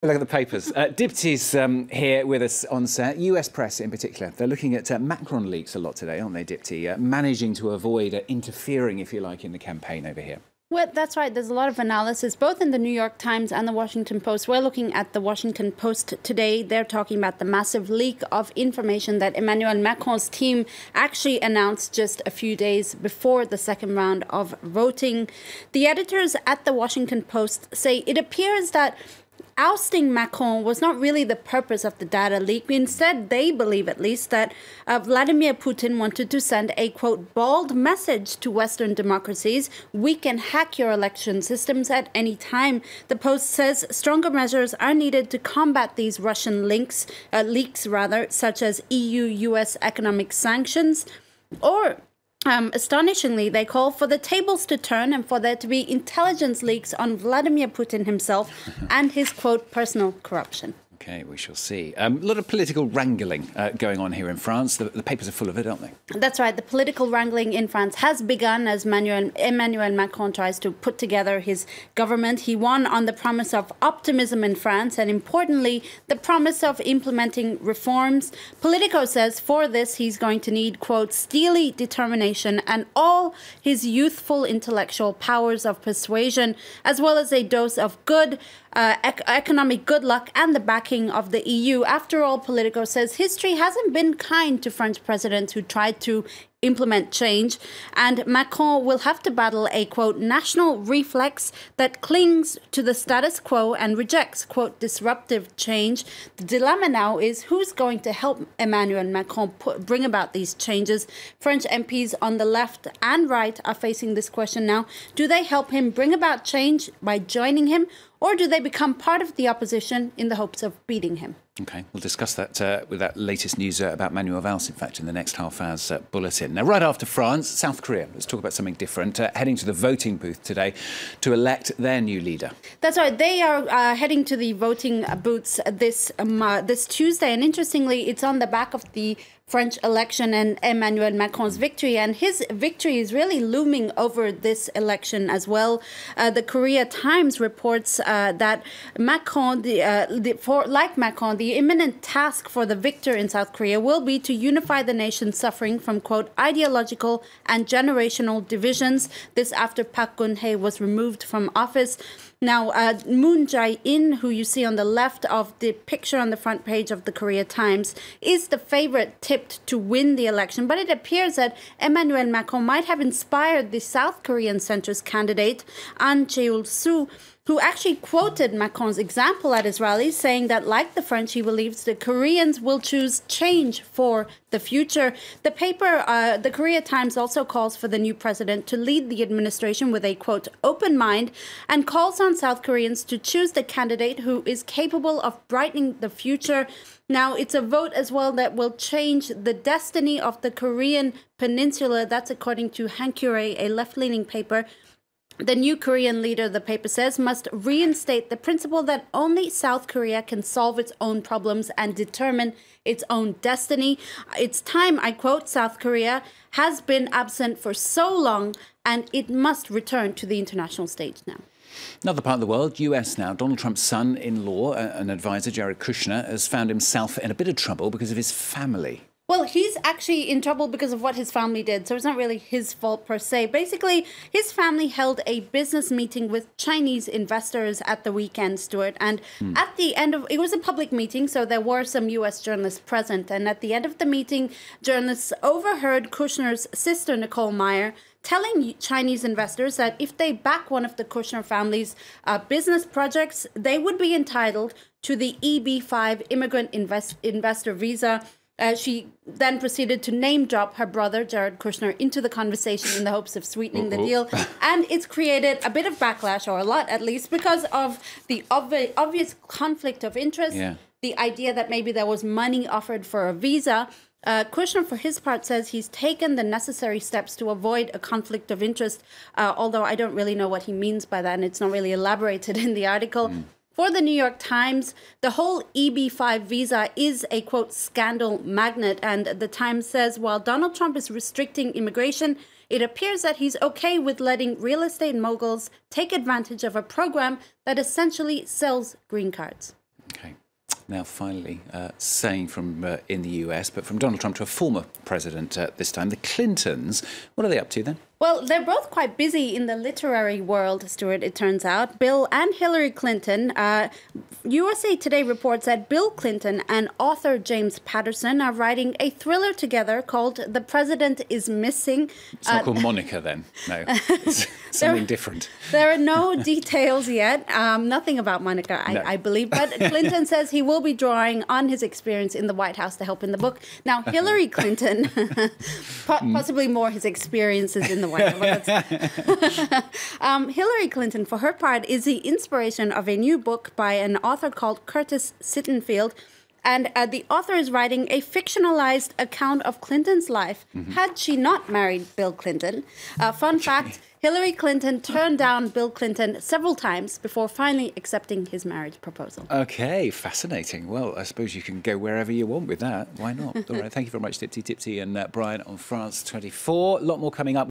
Look at the papers. Dipty's here with us on set. US press in particular. They're looking at Macron leaks a lot today, aren't they, Dipty? Managing to avoid interfering, if you like, in the campaign over here. Well, that's right. There's a lot of analysis, both in the New York Times and the Washington Post. We're looking at the Washington Post today. They're talking about the massive leak of information that Emmanuel Macron's team actually announced just a few days before the second round of voting. The editors at the Washington Post say it appears that ousting Macron was not really the purpose of the data leak. Instead, they believe, at least, that Vladimir Putin wanted to send a, quote, bold message to Western democracies. We can hack your election systems at any time. The Post says stronger measures are needed to combat these Russian leaks, such as EU-US economic sanctions, or astonishingly, they call for the tables to turn and for there to be intelligence leaks on Vladimir Putin himself and his, quote, personal corruption. OK, we shall see. A lot of political wrangling going on here in France. The papers are full of it, aren't they? That's right. The political wrangling in France has begun as Emmanuel Macron tries to put together his government. He won on the promise of optimism in France and, importantly, the promise of implementing reforms. Politico says for this, he's going to need, quote, steely determination and all his youthful intellectual powers of persuasion, as well as a dose of good economic good luck and the backing of the EU. After all, Politico says history hasn't been kind to French presidents who tried to implement change, and Macron will have to battle a, quote, national reflex that clings to the status quo and rejects, quote, disruptive change. The dilemma now is who's going to help Emmanuel Macron bring about these changes. French MPs on the left and right are facing this question now. Do they help him bring about change by joining him, or do they become part of the opposition in the hopes of beating him? OK, we'll discuss that with that latest news about Manuel Valls, in fact, in the next half hour's bulletin. Now, right after France, South Korea. Let's talk about something different. Heading to the voting booth today to elect their new leader. That's right. They are heading to the voting booths this Tuesday. And interestingly, it's on the back of the French election and Emmanuel Macron's victory. And his victory is really looming over this election as well. The Korea Times reports that Macron, like Macron, the imminent task for the victor in South Korea will be to unify the nation suffering from, quote, ideological and generational divisions. This after Park Geun-hye was removed from office. Now, Moon Jae-in, who you see on the left of the picture on the front page of the Korea Times, is the favorite tipped to win the election. But it appears that Emmanuel Macron might have inspired the South Korean centrist candidate, Ahn Cheol-soo, who actually quoted Macron's example at his rally, saying that, like the French, he believes the Koreans will choose change for the future. The paper, the Korea Times, also calls for the new president to lead the administration with a, quote, open mind, and calls on South Koreans to choose the candidate who is capable of brightening the future. Now, it's a vote as well that will change the destiny of the Korean peninsula. That's according to Hankyoreh, a left-leaning paper. The new Korean leader, the paper says, must reinstate the principle that only South Korea can solve its own problems and determine its own destiny. It's time, I quote, South Korea has been absent for so long and it must return to the international stage now. Another part of the world, US now. Donald Trump's son-in-law, an advisor, Jared Kushner, has found himself in a bit of trouble because of his family. Well, he's actually in trouble because of what his family did, so it's not really his fault per se. Basically, his family held a business meeting with Chinese investors at the weekend, Stuart, and at the end of it was a public meeting, so there were some U.S. journalists present, and at the end of the meeting, journalists overheard Kushner's sister, Nicole Meyer, telling Chinese investors that if they back one of the Kushner family's business projects, they would be entitled to the EB-5 immigrant investor visa. She then proceeded to name drop her brother, Jared Kushner, into the conversation in the hopes of sweetening the deal. And it's created a bit of backlash, or a lot at least, because of the obvious conflict of interest, the idea that maybe there was money offered for a visa. Kushner, for his part, says he's taken the necessary steps to avoid a conflict of interest, although I don't really know what he means by that, and it's not really elaborated in the article. For the New York Times, the whole EB-5 visa is a, quote, scandal magnet. And the Times says, while Donald Trump is restricting immigration, it appears that he's okay with letting real estate moguls take advantage of a program that essentially sells green cards. now finally saying from in the US, but from Donald Trump to a former president this time. The Clintons, what are they up to then? Well, they're both quite busy in the literary world, Stuart, it turns out. Bill and Hillary Clinton. USA Today reports that Bill Clinton and author James Patterson are writing a thriller together called The President is Missing. It's not called Monica then, no. It's something different. There are no details yet. Nothing about Monica, I believe. But Clinton says he will be drawing on his experience in the White House to help in the book. Now, Hillary Clinton, possibly more his experiences in the White House. Hillary Clinton, for her part, is the inspiration of a new book by an author called Curtis Sittenfeld. And the author is writing a fictionalized account of Clinton's life had she not married Bill Clinton. Fun fact, Hillary Clinton turned down Bill Clinton several times before finally accepting his marriage proposal. OK, fascinating. Well, I suppose you can go wherever you want with that. Why not? All right, thank you very much, Tipsy and Brian on France 24. A lot more coming up.